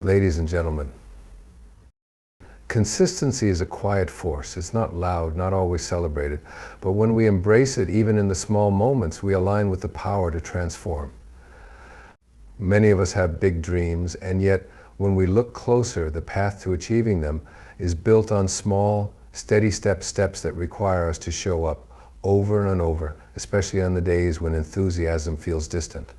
Ladies and gentlemen, consistency is a quiet force. It's not loud, not always celebrated, but when we embrace it, even in the small moments, we align with the power to transform. Many of us have big dreams, and yet when we look closer, the path to achieving them is built on small, steady steps that require us to show up over and over, especially on the days when enthusiasm feels distant.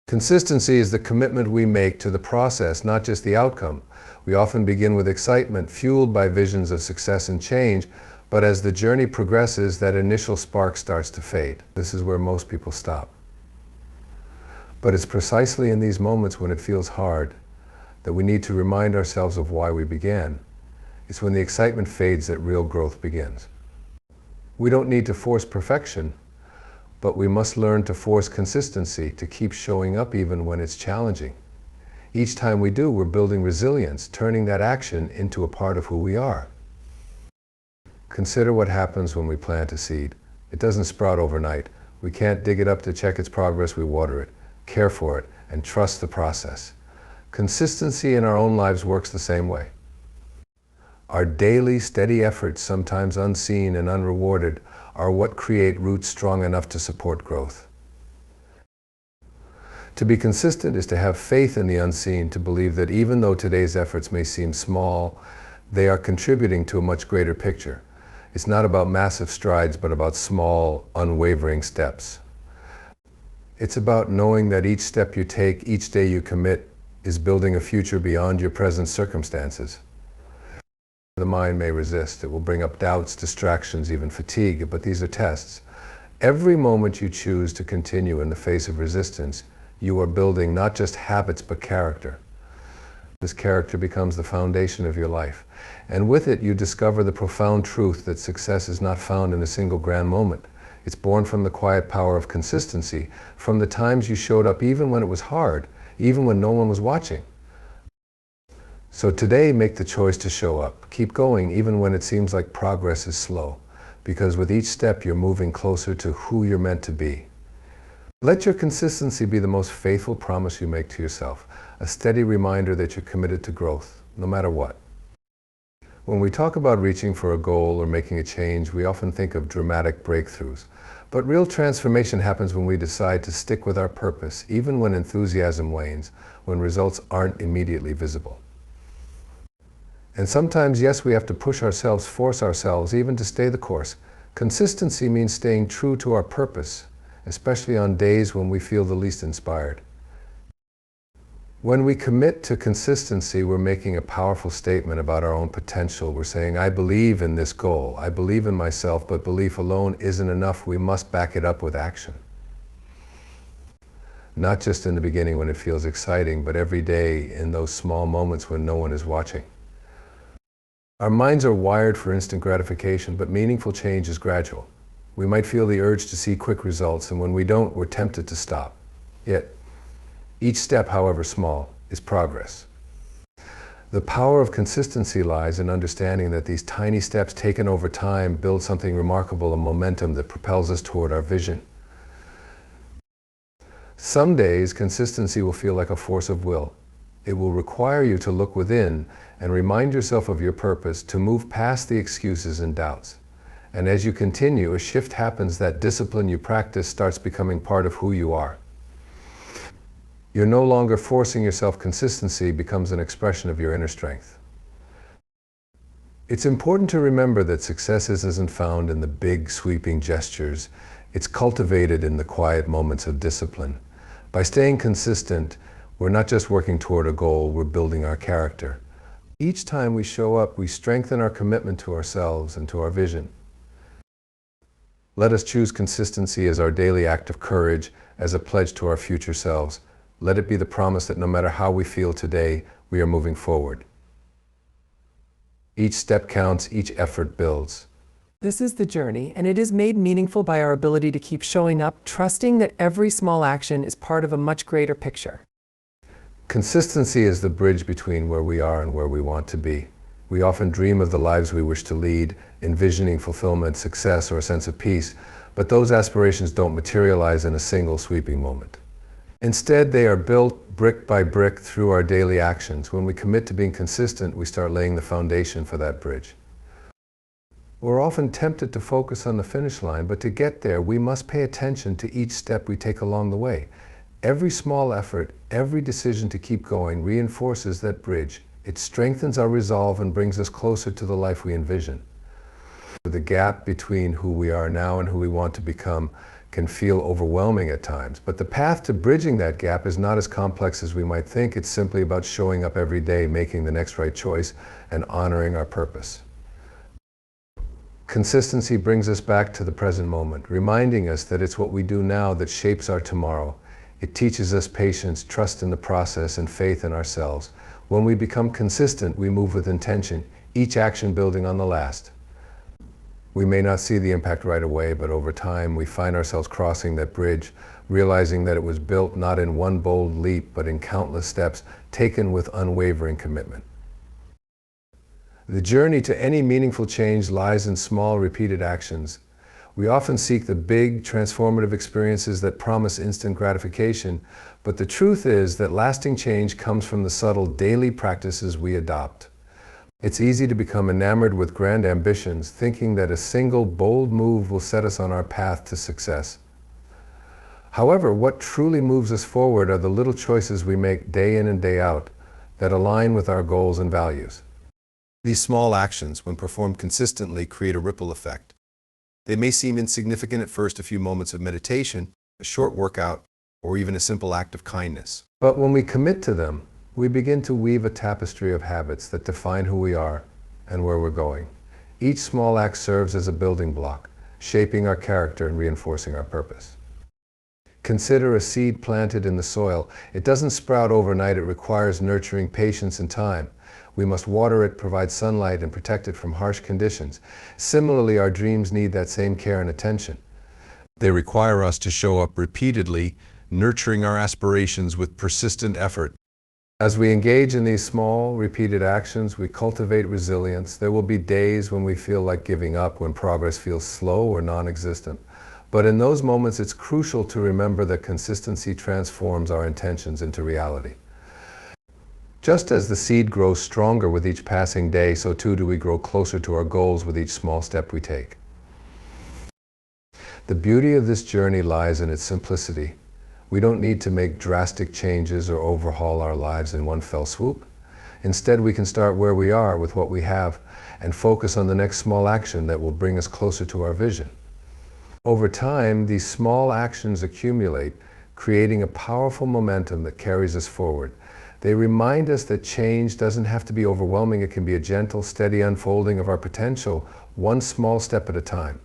Consistency is the commitment we make to the process, not just the outcome. We often begin with excitement, fueled by visions of success and change, but as the journey progresses, that initial spark starts to fade. This is where most people stop. But it's precisely in these moments when it feels hard that we need to remind ourselves of why we began. It's when the excitement fades that real growth begins. We don't need to force perfection, but we must learn to force consistency, to keep showing up even when it's challenging. Each time we do, we're building resilience, turning that action into a part of who we are. Consider what happens when we plant a seed. It doesn't sprout overnight. We can't dig it up to check its progress. We water it, care for it, and trust the process. Consistency in our own lives works the same way. Our daily, steady efforts, sometimes unseen and unrewarded, are what create roots strong enough to support growth. To be consistent is to have faith in the unseen, to believe that even though today's efforts may seem small, they are contributing to a much greater picture. It's not about massive strides, but about small, unwavering steps. It's about knowing that each step you take, each day you commit, is building a future beyond your present circumstances. The mind may resist. It will bring up doubts, distractions, even fatigue, but these are tests. Every moment you choose to continue in the face of resistance, you are building not just habits, but character. This character becomes the foundation of your life. And with it, you discover the profound truth that success is not found in a single grand moment. It's born from the quiet power of consistency, from the times you showed up even when it was hard, even when no one was watching. So today, make the choice to show up. Keep going even when it seems like progress is slow, because with each step you're moving closer to who you're meant to be. Let your consistency be the most faithful promise you make to yourself, a steady reminder that you're committed to growth, no matter what. When we talk about reaching for a goal or making a change, we often think of dramatic breakthroughs. But real transformation happens when we decide to stick with our purpose, even when enthusiasm wanes, when results aren't immediately visible. And sometimes, yes, we have to push ourselves, force ourselves, even to stay the course. Consistency means staying true to our purpose, especially on days when we feel the least inspired. When we commit to consistency, we're making a powerful statement about our own potential. We're saying, I believe in this goal. I believe in myself, but belief alone isn't enough. We must back it up with action. Not just in the beginning when it feels exciting, but every day in those small moments when no one is watching. Our minds are wired for instant gratification, but meaningful change is gradual. We might feel the urge to see quick results, and when we don't, we're tempted to stop. Yet, each step, however small, is progress. The power of consistency lies in understanding that these tiny steps taken over time build something remarkable, a momentum that propels us toward our vision. Some days, consistency will feel like a force of will. It will require you to look within and remind yourself of your purpose, to move past the excuses and doubts. And as you continue, a shift happens. That discipline you practice starts becoming part of who you are. You're no longer forcing yourself. Consistency becomes an expression of your inner strength. It's important to remember that success isn't found in the big, sweeping gestures. It's cultivated in the quiet moments of discipline. By staying consistent, we're not just working toward a goal, we're building our character. Each time we show up, we strengthen our commitment to ourselves and to our vision. Let us choose consistency as our daily act of courage, as a pledge to our future selves. Let it be the promise that no matter how we feel today, we are moving forward. Each step counts, each effort builds. This is the journey, and it is made meaningful by our ability to keep showing up, trusting that every small action is part of a much greater picture. Consistency is the bridge between where we are and where we want to be. We often dream of the lives we wish to lead, envisioning fulfillment, success, or a sense of peace, but those aspirations don't materialize in a single sweeping moment. Instead, they are built brick by brick through our daily actions. When we commit to being consistent, we start laying the foundation for that bridge. We're often tempted to focus on the finish line, but to get there, we must pay attention to each step we take along the way. Every small effort, every decision to keep going reinforces that bridge. It strengthens our resolve and brings us closer to the life we envision. The gap between who we are now and who we want to become can feel overwhelming at times, but the path to bridging that gap is not as complex as we might think. It's simply about showing up every day, making the next right choice, and honoring our purpose. Consistency brings us back to the present moment, reminding us that it's what we do now that shapes our tomorrow. It teaches us patience, trust in the process, and faith in ourselves. When we become consistent, we move with intention, each action building on the last. We may not see the impact right away, but over time we find ourselves crossing that bridge, realizing that it was built not in one bold leap, but in countless steps taken with unwavering commitment. The journey to any meaningful change lies in small, repeated actions. We often seek the big, transformative experiences that promise instant gratification, but the truth is that lasting change comes from the subtle daily practices we adopt. It's easy to become enamored with grand ambitions, thinking that a single, bold move will set us on our path to success. However, what truly moves us forward are the little choices we make day in and day out that align with our goals and values. These small actions, when performed consistently, create a ripple effect. They may seem insignificant at first, a few moments of meditation, a short workout, or even a simple act of kindness. But when we commit to them, we begin to weave a tapestry of habits that define who we are and where we're going. Each small act serves as a building block, shaping our character and reinforcing our purpose. Consider a seed planted in the soil. It doesn't sprout overnight. It requires nurturing, patience, and time. We must water it, provide sunlight, and protect it from harsh conditions. Similarly, our dreams need that same care and attention. They require us to show up repeatedly, nurturing our aspirations with persistent effort. As we engage in these small, repeated actions, we cultivate resilience. There will be days when we feel like giving up, when progress feels slow or non-existent. But in those moments, it's crucial to remember that consistency transforms our intentions into reality. Just as the seed grows stronger with each passing day, so too do we grow closer to our goals with each small step we take. The beauty of this journey lies in its simplicity. We don't need to make drastic changes or overhaul our lives in one fell swoop. Instead, we can start where we are with what we have and focus on the next small action that will bring us closer to our vision. Over time, these small actions accumulate, creating a powerful momentum that carries us forward. They remind us that change doesn't have to be overwhelming. It can be a gentle, steady unfolding of our potential, one small step at a time.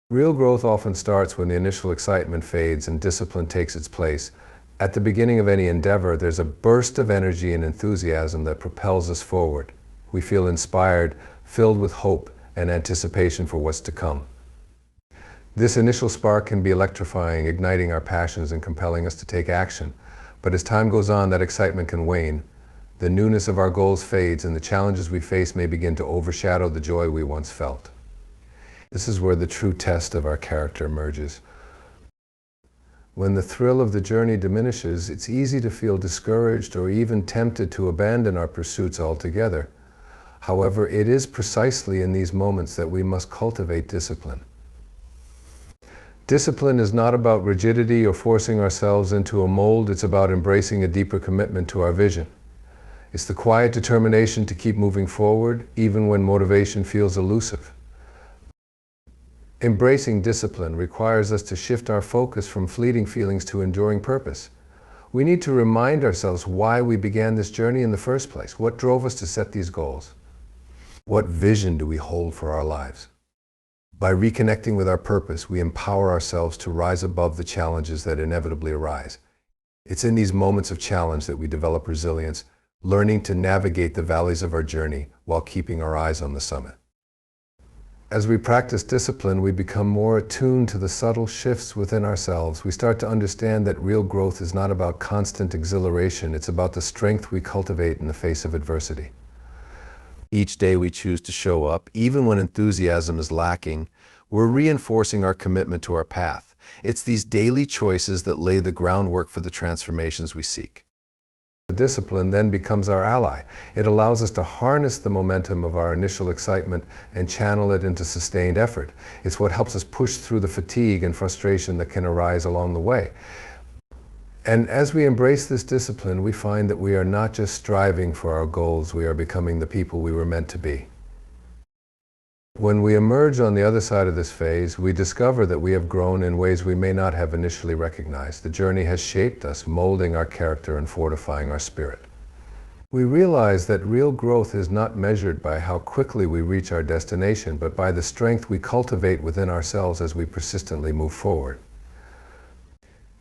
Real growth often starts when the initial excitement fades and discipline takes its place. At the beginning of any endeavor, there's a burst of energy and enthusiasm that propels us forward. We feel inspired, filled with hope and anticipation for what's to come. This initial spark can be electrifying, igniting our passions and compelling us to take action. But as time goes on, that excitement can wane. The newness of our goals fades, and the challenges we face may begin to overshadow the joy we once felt. This is where the true test of our character emerges. When the thrill of the journey diminishes, it's easy to feel discouraged or even tempted to abandon our pursuits altogether. However, it is precisely in these moments that we must cultivate discipline. Discipline is not about rigidity or forcing ourselves into a mold. It's about embracing a deeper commitment to our vision. It's the quiet determination to keep moving forward, even when motivation feels elusive. Embracing discipline requires us to shift our focus from fleeting feelings to enduring purpose. We need to remind ourselves why we began this journey in the first place. What drove us to set these goals? What vision do we hold for our lives? By reconnecting with our purpose, we empower ourselves to rise above the challenges that inevitably arise. It's in these moments of challenge that we develop resilience, learning to navigate the valleys of our journey while keeping our eyes on the summit. As we practice discipline, we become more attuned to the subtle shifts within ourselves. We start to understand that real growth is not about constant exhilaration. It's about the strength we cultivate in the face of adversity. Each day we choose to show up, even when enthusiasm is lacking, we're reinforcing our commitment to our path. It's these daily choices that lay the groundwork for the transformations we seek. The discipline then becomes our ally. It allows us to harness the momentum of our initial excitement and channel it into sustained effort. It's what helps us push through the fatigue and frustration that can arise along the way. And as we embrace this discipline, we find that we are not just striving for our goals, we are becoming the people we were meant to be. When we emerge on the other side of this phase, we discover that we have grown in ways we may not have initially recognized. The journey has shaped us, molding our character and fortifying our spirit. We realize that real growth is not measured by how quickly we reach our destination, but by the strength we cultivate within ourselves as we persistently move forward.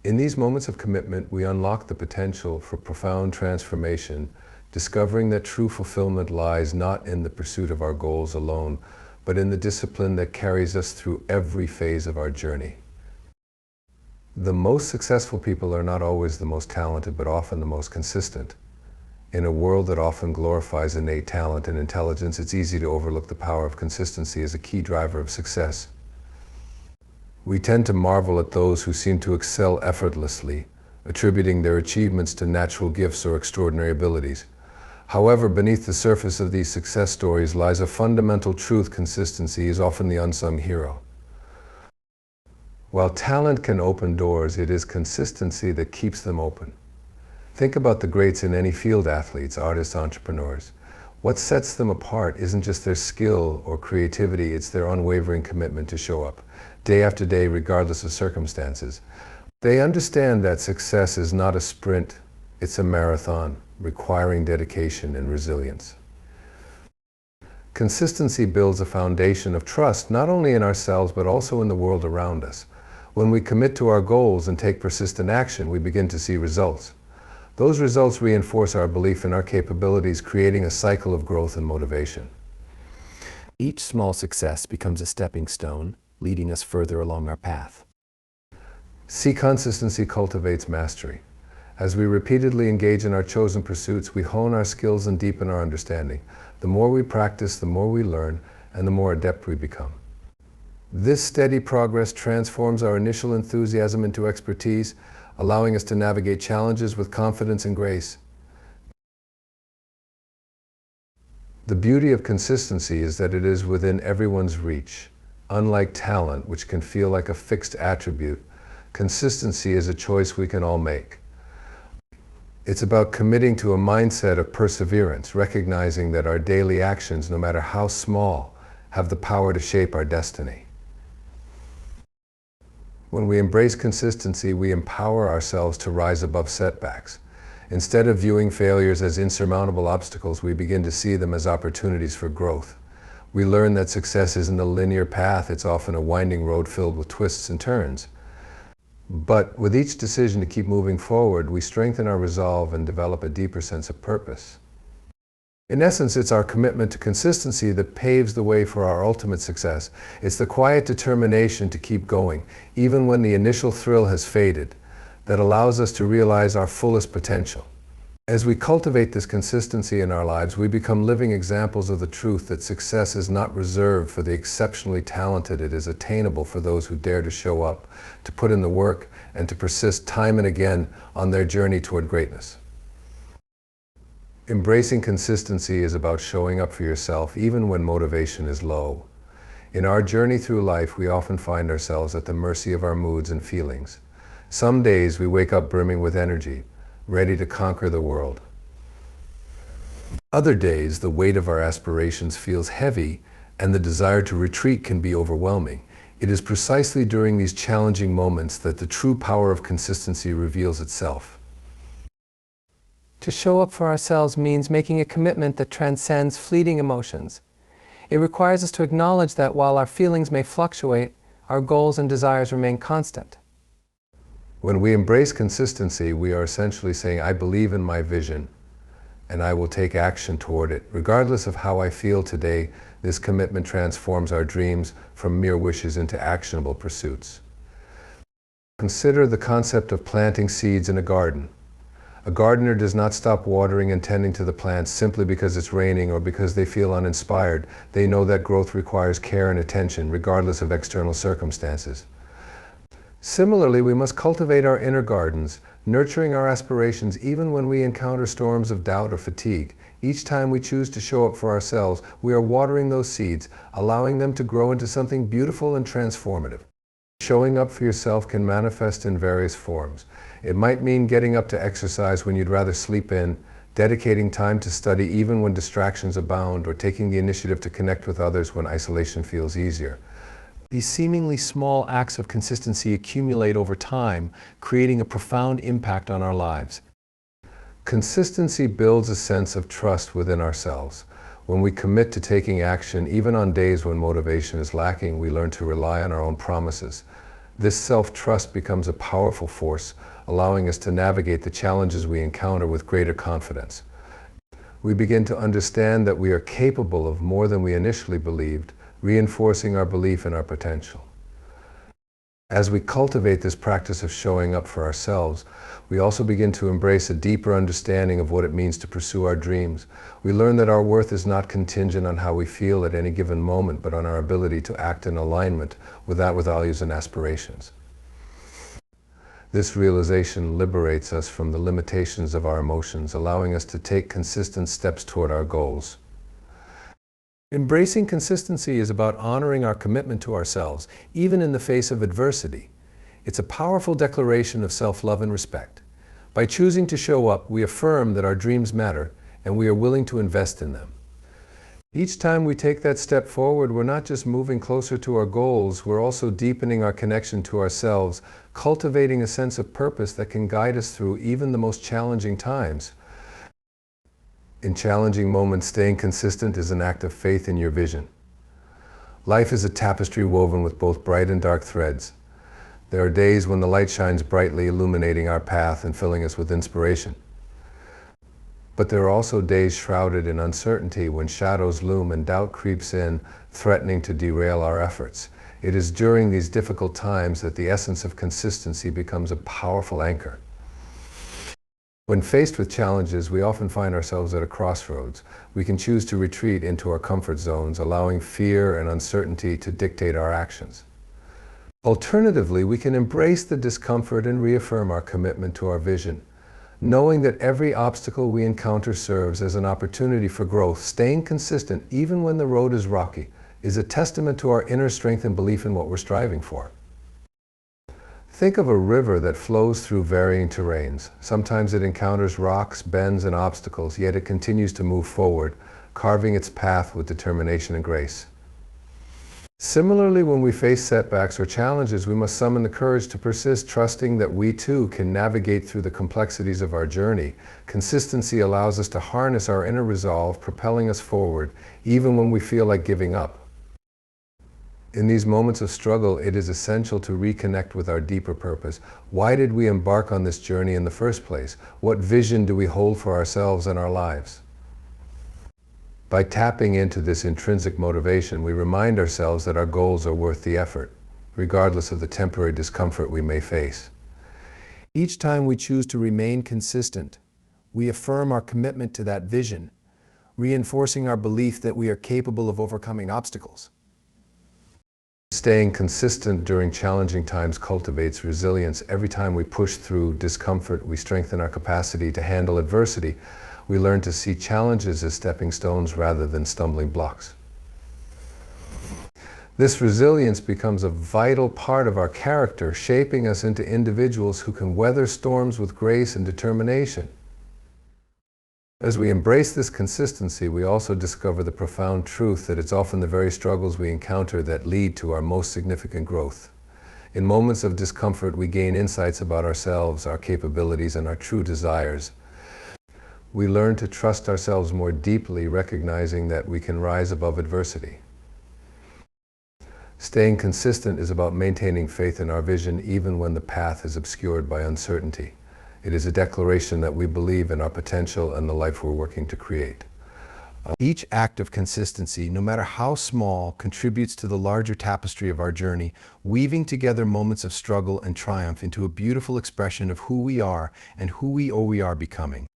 In these moments of commitment, we unlock the potential for profound transformation, discovering that true fulfillment lies not in the pursuit of our goals alone, but in the discipline that carries us through every phase of our journey. The most successful people are not always the most talented, but often the most consistent. In a world that often glorifies innate talent and intelligence, it's easy to overlook the power of consistency as a key driver of success. We tend to marvel at those who seem to excel effortlessly, attributing their achievements to natural gifts or extraordinary abilities. However, beneath the surface of these success stories lies a fundamental truth: consistency is often the unsung hero. While talent can open doors, it is consistency that keeps them open. Think about the greats in any field: athletes, artists, entrepreneurs. What sets them apart isn't just their skill or creativity, it's their unwavering commitment to show up, day after day, regardless of circumstances. They understand that success is not a sprint, it's a marathon, requiring dedication and resilience. Consistency builds a foundation of trust, not only in ourselves, but also in the world around us. When we commit to our goals and take persistent action, we begin to see results. Those results reinforce our belief in our capabilities, creating a cycle of growth and motivation. Each small success becomes a stepping stone, leading us further along our path. See, consistency cultivates mastery. As we repeatedly engage in our chosen pursuits, we hone our skills and deepen our understanding. The more we practice, the more we learn, and the more adept we become. This steady progress transforms our initial enthusiasm into expertise, allowing us to navigate challenges with confidence and grace. The beauty of consistency is that it is within everyone's reach. Unlike talent, which can feel like a fixed attribute, consistency is a choice we can all make. It's about committing to a mindset of perseverance, recognizing that our daily actions, no matter how small, have the power to shape our destiny. When we embrace consistency, we empower ourselves to rise above setbacks. Instead of viewing failures as insurmountable obstacles, we begin to see them as opportunities for growth. We learn that success isn't a linear path, it's often a winding road filled with twists and turns. But with each decision to keep moving forward, we strengthen our resolve and develop a deeper sense of purpose. In essence, it's our commitment to consistency that paves the way for our ultimate success. It's the quiet determination to keep going, even when the initial thrill has faded, that allows us to realize our fullest potential. As we cultivate this consistency in our lives, we become living examples of the truth that success is not reserved for the exceptionally talented. It is attainable for those who dare to show up, to put in the work, and to persist time and again on their journey toward greatness. Embracing consistency is about showing up for yourself even when motivation is low. In our journey through life, we often find ourselves at the mercy of our moods and feelings. Some days we wake up brimming with energy, ready to conquer the world. Other days, the weight of our aspirations feels heavy and the desire to retreat can be overwhelming. It is precisely during these challenging moments that the true power of consistency reveals itself. To show up for ourselves means making a commitment that transcends fleeting emotions. It requires us to acknowledge that while our feelings may fluctuate, our goals and desires remain constant. When we embrace consistency, we are essentially saying, I believe in my vision, and I will take action toward it. Regardless of how I feel today, this commitment transforms our dreams from mere wishes into actionable pursuits. Consider the concept of planting seeds in a garden. A gardener does not stop watering and tending to the plants simply because it's raining or because they feel uninspired. They know that growth requires care and attention, regardless of external circumstances. Similarly, we must cultivate our inner gardens, nurturing our aspirations even when we encounter storms of doubt or fatigue. Each time we choose to show up for ourselves, we are watering those seeds, allowing them to grow into something beautiful and transformative. Showing up for yourself can manifest in various forms. It might mean getting up to exercise when you'd rather sleep in, dedicating time to study even when distractions abound, or taking the initiative to connect with others when isolation feels easier. These seemingly small acts of consistency accumulate over time, creating a profound impact on our lives. Consistency builds a sense of trust within ourselves. When we commit to taking action, even on days when motivation is lacking, we learn to rely on our own promises. This self-trust becomes a powerful force, allowing us to navigate the challenges we encounter with greater confidence. We begin to understand that we are capable of more than we initially believed, reinforcing our belief in our potential. As we cultivate this practice of showing up for ourselves, we also begin to embrace a deeper understanding of what it means to pursue our dreams. We learn that our worth is not contingent on how we feel at any given moment, but on our ability to act in alignment with our values and aspirations. This realization liberates us from the limitations of our emotions, allowing us to take consistent steps toward our goals. Embracing consistency is about honoring our commitment to ourselves, even in the face of adversity. It's a powerful declaration of self-love and respect. By choosing to show up, we affirm that our dreams matter and we are willing to invest in them. Each time we take that step forward, we're not just moving closer to our goals, we're also deepening our connection to ourselves, cultivating a sense of purpose that can guide us through even the most challenging times. In challenging moments, staying consistent is an act of faith in your vision. Life is a tapestry woven with both bright and dark threads. There are days when the light shines brightly, illuminating our path and filling us with inspiration. But there are also days shrouded in uncertainty when shadows loom and doubt creeps in, threatening to derail our efforts. It is during these difficult times that the essence of consistency becomes a powerful anchor. When faced with challenges, we often find ourselves at a crossroads. We can choose to retreat into our comfort zones, allowing fear and uncertainty to dictate our actions. Alternatively, we can embrace the discomfort and reaffirm our commitment to our vision. Knowing that every obstacle we encounter serves as an opportunity for growth, staying consistent even when the road is rocky, is a testament to our inner strength and belief in what we're striving for. Think of a river that flows through varying terrains. Sometimes it encounters rocks, bends, and obstacles, yet it continues to move forward, carving its path with determination and grace. Similarly, when we face setbacks or challenges, we must summon the courage to persist, trusting that we too can navigate through the complexities of our journey. Consistency allows us to harness our inner resolve, propelling us forward, even when we feel like giving up. In these moments of struggle, it is essential to reconnect with our deeper purpose. Why did we embark on this journey in the first place? What vision do we hold for ourselves and our lives? By tapping into this intrinsic motivation, we remind ourselves that our goals are worth the effort, regardless of the temporary discomfort we may face. Each time we choose to remain consistent, we affirm our commitment to that vision, reinforcing our belief that we are capable of overcoming obstacles. Staying consistent during challenging times cultivates resilience. Every time we push through discomfort, we strengthen our capacity to handle adversity. We learn to see challenges as stepping stones rather than stumbling blocks. This resilience becomes a vital part of our character, shaping us into individuals who can weather storms with grace and determination. As we embrace this consistency, we also discover the profound truth that it's often the very struggles we encounter that lead to our most significant growth. In moments of discomfort, we gain insights about ourselves, our capabilities, and our true desires. We learn to trust ourselves more deeply, recognizing that we can rise above adversity. Staying consistent is about maintaining faith in our vision even when the path is obscured by uncertainty. It is a declaration that we believe in our potential and the life we're working to create. Each act of consistency, no matter how small, contributes to the larger tapestry of our journey, weaving together moments of struggle and triumph into a beautiful expression of who we are and who we are becoming.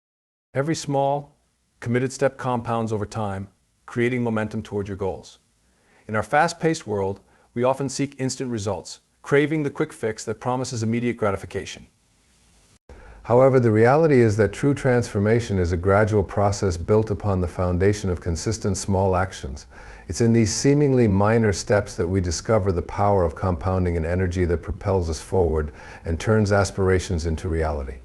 Every small, committed step compounds over time, creating momentum toward your goals. In our fast-paced world, we often seek instant results, craving the quick fix that promises immediate gratification. However, the reality is that true transformation is a gradual process built upon the foundation of consistent small actions. It's in these seemingly minor steps that we discover the power of compounding an energy that propels us forward and turns aspirations into reality.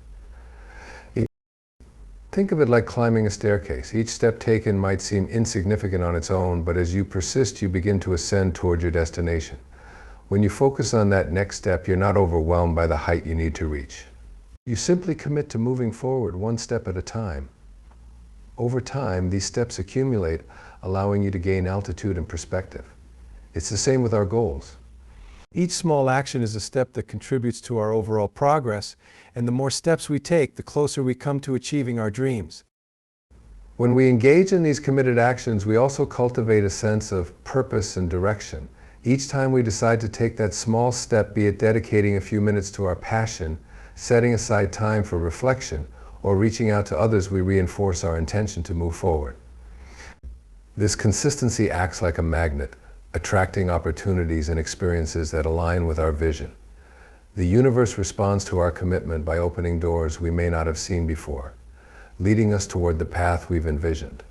Think of it like climbing a staircase. Each step taken might seem insignificant on its own, but as you persist, you begin to ascend toward your destination. When you focus on that next step, you're not overwhelmed by the height you need to reach. You simply commit to moving forward one step at a time. Over time, these steps accumulate, allowing you to gain altitude and perspective. It's the same with our goals. Each small action is a step that contributes to our overall progress, and the more steps we take, the closer we come to achieving our dreams. When we engage in these committed actions, we also cultivate a sense of purpose and direction. Each time we decide to take that small step, be it dedicating a few minutes to our passion, setting aside time for reflection, or reaching out to others, we reinforce our intention to move forward. This consistency acts like a magnet, attracting opportunities and experiences that align with our vision. The universe responds to our commitment by opening doors we may not have seen before, leading us toward the path we've envisioned.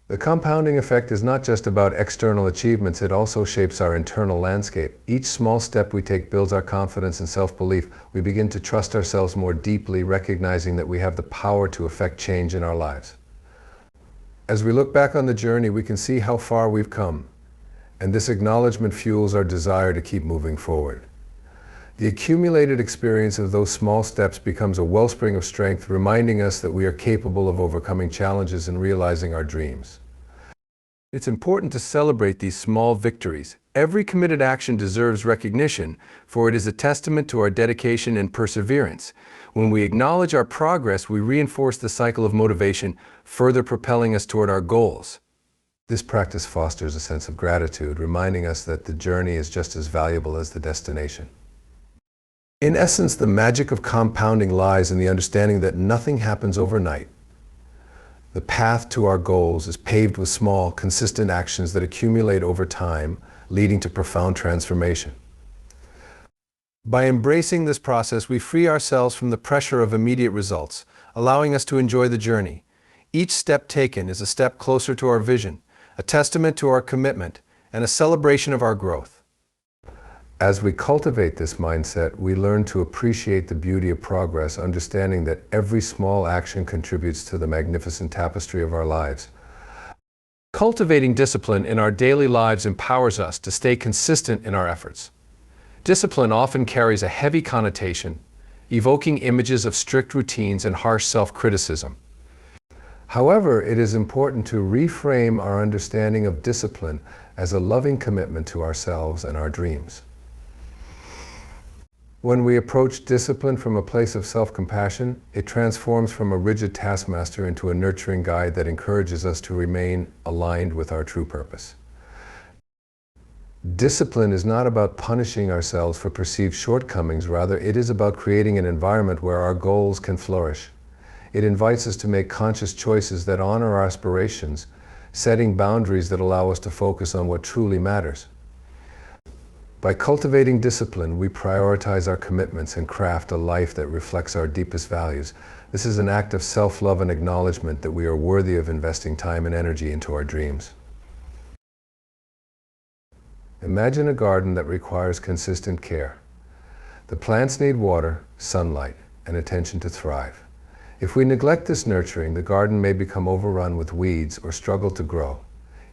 The compounding effect is not just about external achievements, it also shapes our internal landscape. Each small step we take builds our confidence and self-belief. We begin to trust ourselves more deeply, recognizing that we have the power to affect change in our lives. As we look back on the journey, we can see how far we've come, and this acknowledgement fuels our desire to keep moving forward. The accumulated experience of those small steps becomes a wellspring of strength, reminding us that we are capable of overcoming challenges and realizing our dreams. It's important to celebrate these small victories. Every committed action deserves recognition, for it is a testament to our dedication and perseverance. When we acknowledge our progress, we reinforce the cycle of motivation, further propelling us toward our goals. This practice fosters a sense of gratitude, reminding us that the journey is just as valuable as the destination. In essence, the magic of compounding lies in the understanding that nothing happens overnight. The path to our goals is paved with small, consistent actions that accumulate over time, leading to profound transformation. By embracing this process, we free ourselves from the pressure of immediate results, allowing us to enjoy the journey. Each step taken is a step closer to our vision, a testament to our commitment, and a celebration of our growth. As we cultivate this mindset, we learn to appreciate the beauty of progress, understanding that every small action contributes to the magnificent tapestry of our lives. Cultivating discipline in our daily lives empowers us to stay consistent in our efforts. Discipline often carries a heavy connotation, evoking images of strict routines and harsh self-criticism. However, it is important to reframe our understanding of discipline as a loving commitment to ourselves and our dreams. When we approach discipline from a place of self-compassion, it transforms from a rigid taskmaster into a nurturing guide that encourages us to remain aligned with our true purpose. Discipline is not about punishing ourselves for perceived shortcomings, rather it is about creating an environment where our goals can flourish. It invites us to make conscious choices that honor our aspirations, setting boundaries that allow us to focus on what truly matters. By cultivating discipline, we prioritize our commitments and craft a life that reflects our deepest values. This is an act of self-love and acknowledgement that we are worthy of investing time and energy into our dreams. Imagine a garden that requires consistent care. The plants need water, sunlight, and attention to thrive. If we neglect this nurturing, the garden may become overrun with weeds or struggle to grow.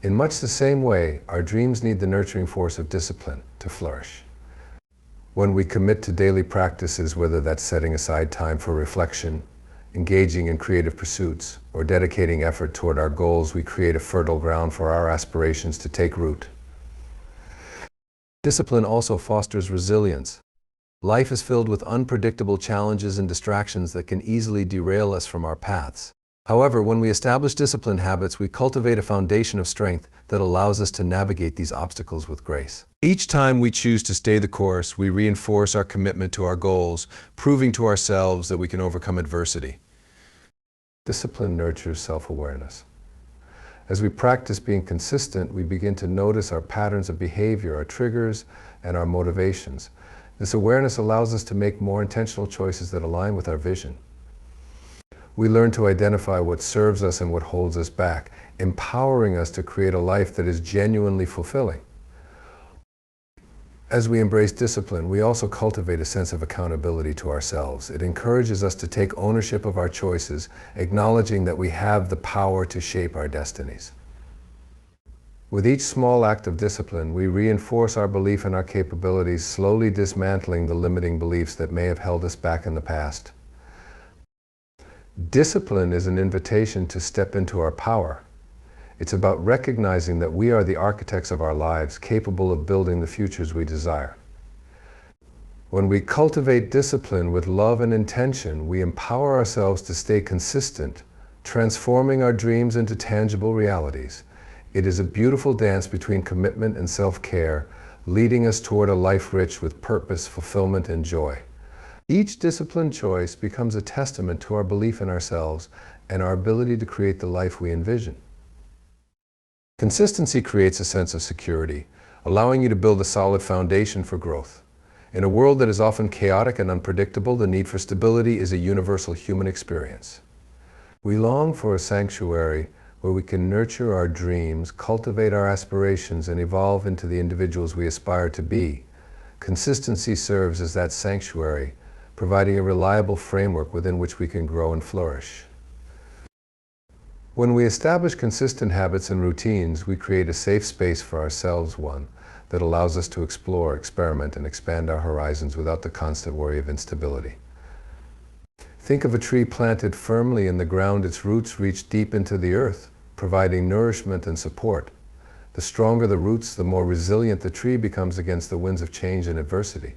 In much the same way, our dreams need the nurturing force of discipline to flourish. When we commit to daily practices, whether that's setting aside time for reflection, engaging in creative pursuits, or dedicating effort toward our goals, we create a fertile ground for our aspirations to take root. Discipline also fosters resilience. Life is filled with unpredictable challenges and distractions that can easily derail us from our paths. However, when we establish disciplined habits, we cultivate a foundation of strength that allows us to navigate these obstacles with grace. Each time we choose to stay the course, we reinforce our commitment to our goals, proving to ourselves that we can overcome adversity. Discipline nurtures self-awareness. As we practice being consistent, we begin to notice our patterns of behavior, our triggers, and our motivations. This awareness allows us to make more intentional choices that align with our vision. We learn to identify what serves us and what holds us back, empowering us to create a life that is genuinely fulfilling. As we embrace discipline, we also cultivate a sense of accountability to ourselves. It encourages us to take ownership of our choices, acknowledging that we have the power to shape our destinies. With each small act of discipline, we reinforce our belief in our capabilities, slowly dismantling the limiting beliefs that may have held us back in the past. Discipline is an invitation to step into our power. It's about recognizing that we are the architects of our lives, capable of building the futures we desire. When we cultivate discipline with love and intention, we empower ourselves to stay consistent, transforming our dreams into tangible realities. It is a beautiful dance between commitment and self-care, leading us toward a life rich with purpose, fulfillment, and joy. Each disciplined choice becomes a testament to our belief in ourselves and our ability to create the life we envision. Consistency creates a sense of security, allowing you to build a solid foundation for growth. In a world that is often chaotic and unpredictable, the need for stability is a universal human experience. We long for a sanctuary where we can nurture our dreams, cultivate our aspirations, and evolve into the individuals we aspire to be. Consistency serves as that sanctuary, providing a reliable framework within which we can grow and flourish. When we establish consistent habits and routines, we create a safe space for ourselves, one that allows us to explore, experiment, and expand our horizons without the constant worry of instability. Think of a tree planted firmly in the ground. Its roots reach deep into the earth, providing nourishment and support. The stronger the roots, the more resilient the tree becomes against the winds of change and adversity.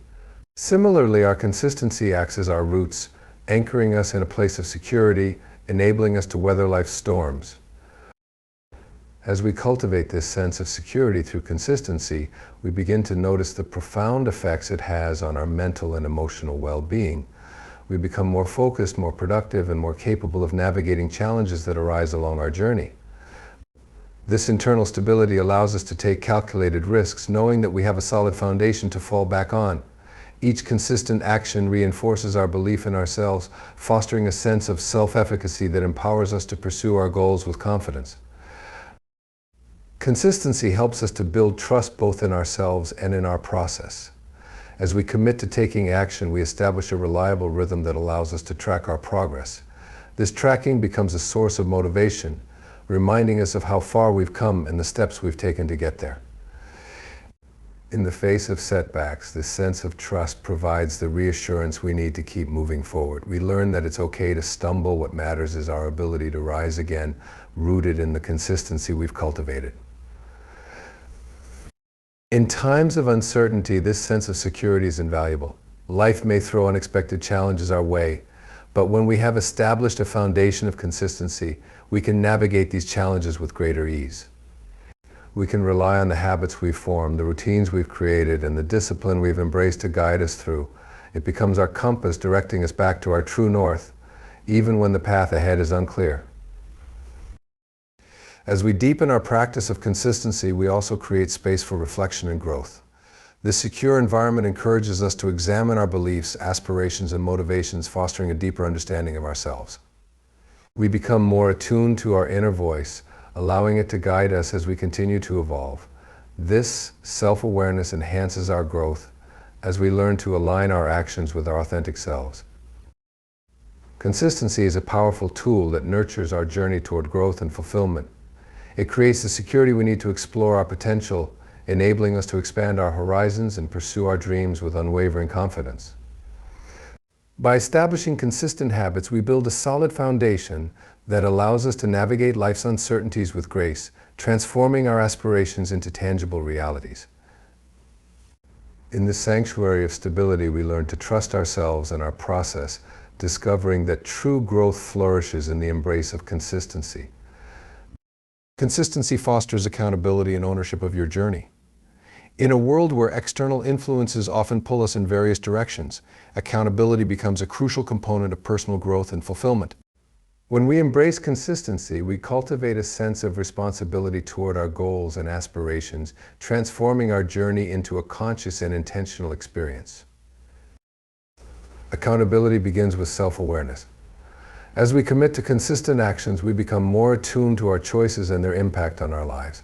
Similarly, our consistency acts as our roots, anchoring us in a place of security, enabling us to weather life's storms. As we cultivate this sense of security through consistency, we begin to notice the profound effects it has on our mental and emotional well-being. We become more focused, more productive, and more capable of navigating challenges that arise along our journey. This internal stability allows us to take calculated risks, knowing that we have a solid foundation to fall back on. Each consistent action reinforces our belief in ourselves, fostering a sense of self-efficacy that empowers us to pursue our goals with confidence. Consistency helps us to build trust both in ourselves and in our process. As we commit to taking action, we establish a reliable rhythm that allows us to track our progress. This tracking becomes a source of motivation, reminding us of how far we've come and the steps we've taken to get there. In the face of setbacks, this sense of trust provides the reassurance we need to keep moving forward. We learn that it's okay to stumble. What matters is our ability to rise again, rooted in the consistency we've cultivated. In times of uncertainty, this sense of security is invaluable. Life may throw unexpected challenges our way, but when we have established a foundation of consistency, we can navigate these challenges with greater ease. We can rely on the habits we've formed, the routines we've created, and the discipline we've embraced to guide us through. It becomes our compass directing us back to our true north, even when the path ahead is unclear. As we deepen our practice of consistency, we also create space for reflection and growth. This secure environment encourages us to examine our beliefs, aspirations, and motivations, fostering a deeper understanding of ourselves. We become more attuned to our inner voice, allowing it to guide us as we continue to evolve. This self-awareness enhances our growth as we learn to align our actions with our authentic selves. Consistency is a powerful tool that nurtures our journey toward growth and fulfillment. It creates the security we need to explore our potential, enabling us to expand our horizons and pursue our dreams with unwavering confidence. By establishing consistent habits, we build a solid foundation that allows us to navigate life's uncertainties with grace, transforming our aspirations into tangible realities. In this sanctuary of stability, we learn to trust ourselves and our process, discovering that true growth flourishes in the embrace of consistency. Consistency fosters accountability and ownership of your journey. In a world where external influences often pull us in various directions, accountability becomes a crucial component of personal growth and fulfillment. When we embrace consistency, we cultivate a sense of responsibility toward our goals and aspirations, transforming our journey into a conscious and intentional experience. Accountability begins with self-awareness. As we commit to consistent actions, we become more attuned to our choices and their impact on our lives.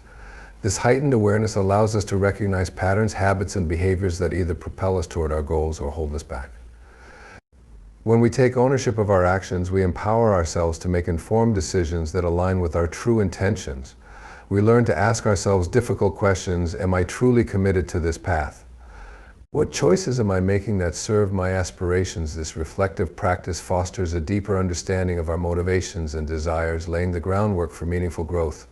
This heightened awareness allows us to recognize patterns, habits, and behaviors that either propel us toward our goals or hold us back. When we take ownership of our actions, we empower ourselves to make informed decisions that align with our true intentions. We learn to ask ourselves difficult questions: am I truly committed to this path? What choices am I making that serve my aspirations? This reflective practice fosters a deeper understanding of our motivations and desires, laying the groundwork for meaningful growth.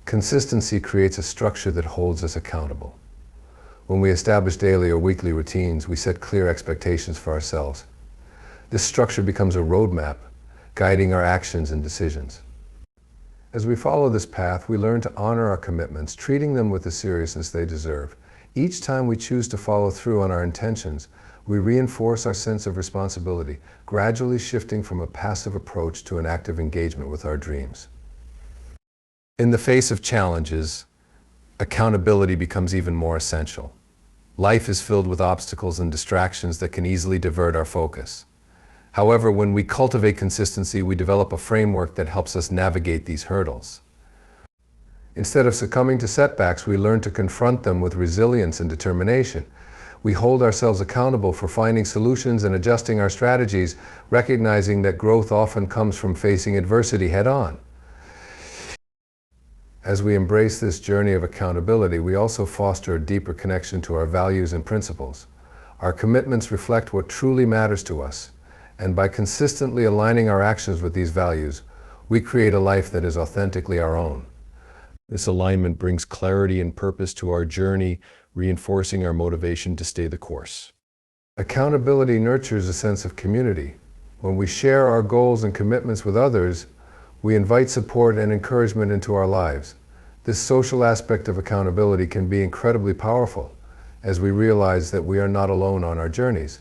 Consistency creates a structure that holds us accountable. When we establish daily or weekly routines, we set clear expectations for ourselves. This structure becomes a roadmap, guiding our actions and decisions. As we follow this path, we learn to honor our commitments, treating them with the seriousness they deserve. Each time we choose to follow through on our intentions, we reinforce our sense of responsibility, gradually shifting from a passive approach to an active engagement with our dreams. In the face of challenges, accountability becomes even more essential. Life is filled with obstacles and distractions that can easily divert our focus. However, when we cultivate consistency, we develop a framework that helps us navigate these hurdles. Instead of succumbing to setbacks, we learn to confront them with resilience and determination. We hold ourselves accountable for finding solutions and adjusting our strategies, recognizing that growth often comes from facing adversity head-on. As we embrace this journey of accountability, we also foster a deeper connection to our values and principles. Our commitments reflect what truly matters to us, and by consistently aligning our actions with these values, we create a life that is authentically our own. This alignment brings clarity and purpose to our journey, reinforcing our motivation to stay the course. Accountability nurtures a sense of community. When we share our goals and commitments with others, we invite support and encouragement into our lives. This social aspect of accountability can be incredibly powerful, as we realize that we are not alone on our journeys.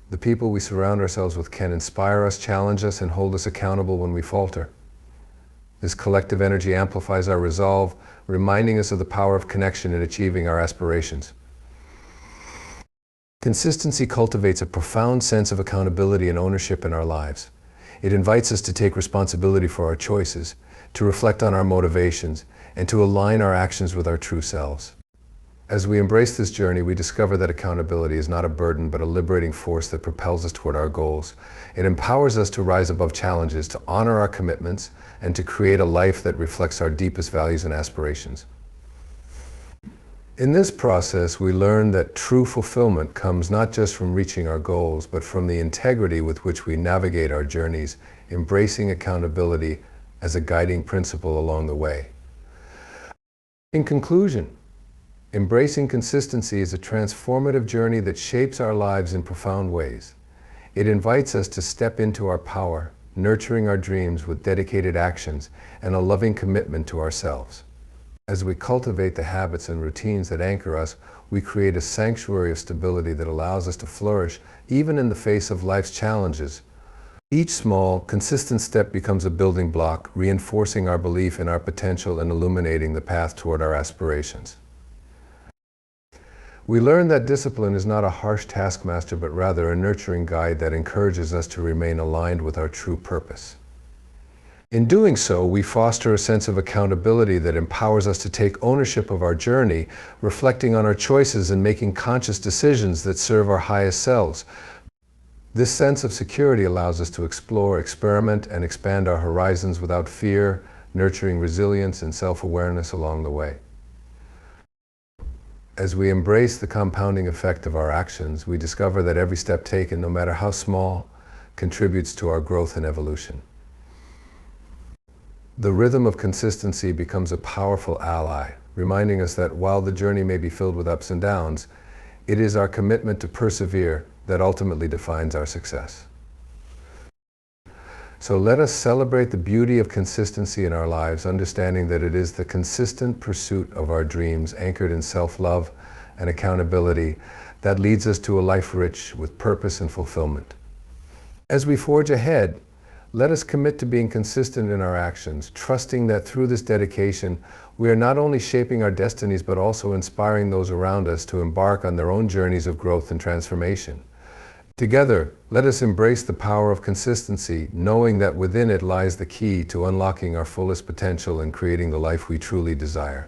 The people we surround ourselves with can inspire us, challenge us, and hold us accountable when we falter. This collective energy amplifies our resolve, reminding us of the power of connection in achieving our aspirations. Consistency cultivates a profound sense of accountability and ownership in our lives. It invites us to take responsibility for our choices, to reflect on our motivations, and to align our actions with our true selves. As we embrace this journey, we discover that accountability is not a burden, but a liberating force that propels us toward our goals. It empowers us to rise above challenges, to honor our commitments, and to create a life that reflects our deepest values and aspirations. In this process, we learn that true fulfillment comes not just from reaching our goals, but from the integrity with which we navigate our journeys, embracing accountability as a guiding principle along the way. In conclusion, embracing consistency is a transformative journey that shapes our lives in profound ways. It invites us to step into our power, nurturing our dreams with dedicated actions and a loving commitment to ourselves. As we cultivate the habits and routines that anchor us, we create a sanctuary of stability that allows us to flourish even in the face of life's challenges. Each small, consistent step becomes a building block, reinforcing our belief in our potential and illuminating the path toward our aspirations. We learn that discipline is not a harsh taskmaster, but rather a nurturing guide that encourages us to remain aligned with our true purpose. In doing so, we foster a sense of accountability that empowers us to take ownership of our journey, reflecting on our choices and making conscious decisions that serve our highest selves. This sense of security allows us to explore, experiment, and expand our horizons without fear, nurturing resilience and self-awareness along the way. As we embrace the compounding effect of our actions, we discover that every step taken, no matter how small, contributes to our growth and evolution. The rhythm of consistency becomes a powerful ally, reminding us that while the journey may be filled with ups and downs, it is our commitment to persevere that ultimately defines our success. So let us celebrate the beauty of consistency in our lives, understanding that it is the consistent pursuit of our dreams, anchored in self-love and accountability, that leads us to a life rich with purpose and fulfillment. As we forge ahead, let us commit to being consistent in our actions, trusting that through this dedication, we are not only shaping our destinies but also inspiring those around us to embark on their own journeys of growth and transformation. Together, let us embrace the power of consistency, knowing that within it lies the key to unlocking our fullest potential and creating the life we truly desire.